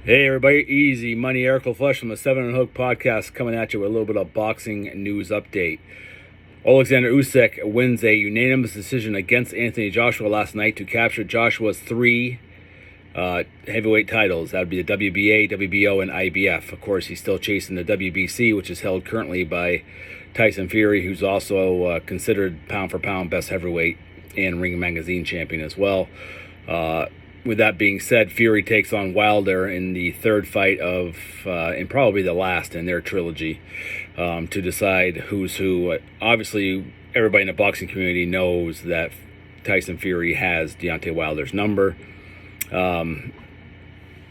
Hey everybody, easy money, Eric Flesh from the 7 and Hook podcast coming at you with a little bit of boxing news update. Oleksandr Usyk wins a unanimous decision against Anthony Joshua last night to capture Joshua's three heavyweight titles. That would be the WBA, WBO, and IBF. Of course, he's still chasing the WBC, which is held currently by Tyson Fury, who's also considered pound for pound best heavyweight and Ring Magazine champion as well. With that being said, Fury takes on Wilder in the third fight of, and probably the last in their trilogy, to decide who's who. Obviously, everybody in the boxing community knows that Tyson Fury has Deontay Wilder's number.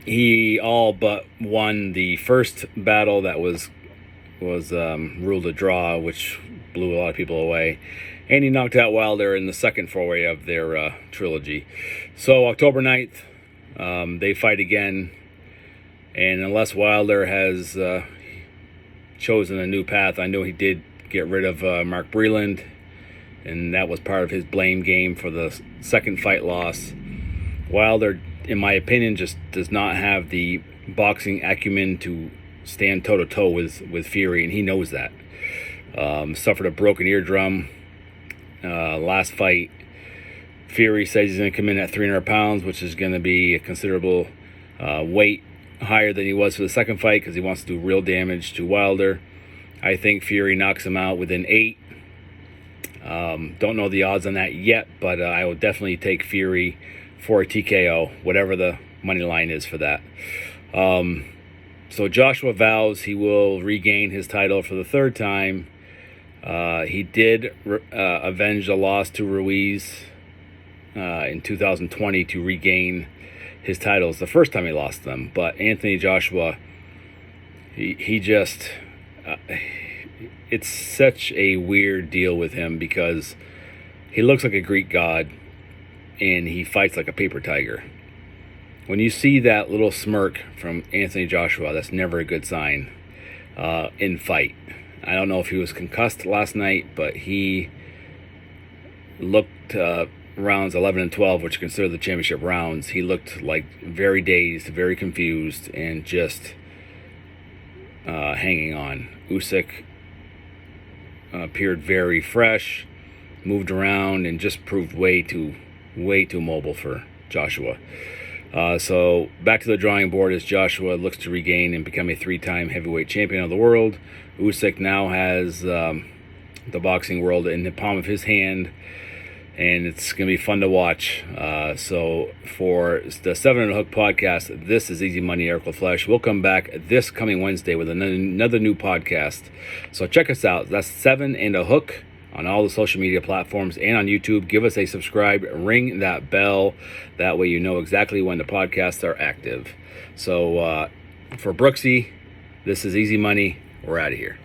He all but won the first battle that was ruled a draw, which blew a lot of people away. And he knocked out Wilder in the second foray of their trilogy. So October 9th, they fight again. And unless Wilder has chosen a new path, I know he did get rid of Mark Breland, and that was part of his blame game for the second fight loss. Wilder, in my opinion, just does not have the boxing acumen to stand toe-to-toe with Fury, and he knows that. Suffered a broken eardrum last fight. Fury says he's going to come in at 300 pounds, which is going to be a considerable weight higher than he was for the second fight because he wants to do real damage to Wilder. I think Fury knocks him out within 8. Don't know the odds on that yet, but I will definitely take Fury for a TKO, whatever the money line is for that. So Joshua vows he will regain his title for the third time. He did avenge the loss to Ruiz in 2020 to regain his titles the first time he lost them. But Anthony Joshua, he just, it's such a weird deal with him because he looks like a Greek god and he fights like a paper tiger. When you see that little smirk from Anthony Joshua, that's never a good sign in fight. I don't know if he was concussed last night, but he looked rounds 11 and 12, which are considered the championship rounds. He looked like very dazed, very confused, and just hanging on. Usyk appeared very fresh, moved around, and just proved way too mobile for Joshua. So back to the drawing board as Joshua looks to regain and become a 3-time heavyweight champion of the world. Usyk now has the boxing world in the palm of his hand, and it's going to be fun to watch. So for the 7 and a Hook podcast, this is Easy Money, Eric Flesh. We'll come back this coming Wednesday with another new podcast. So check us out. That's 7 and a Hook on all the social media platforms and on YouTube. Give us a subscribe, ring that bell. That way you know exactly when the podcasts are active. So for Brooksy, this is Easy Money. We're out of here.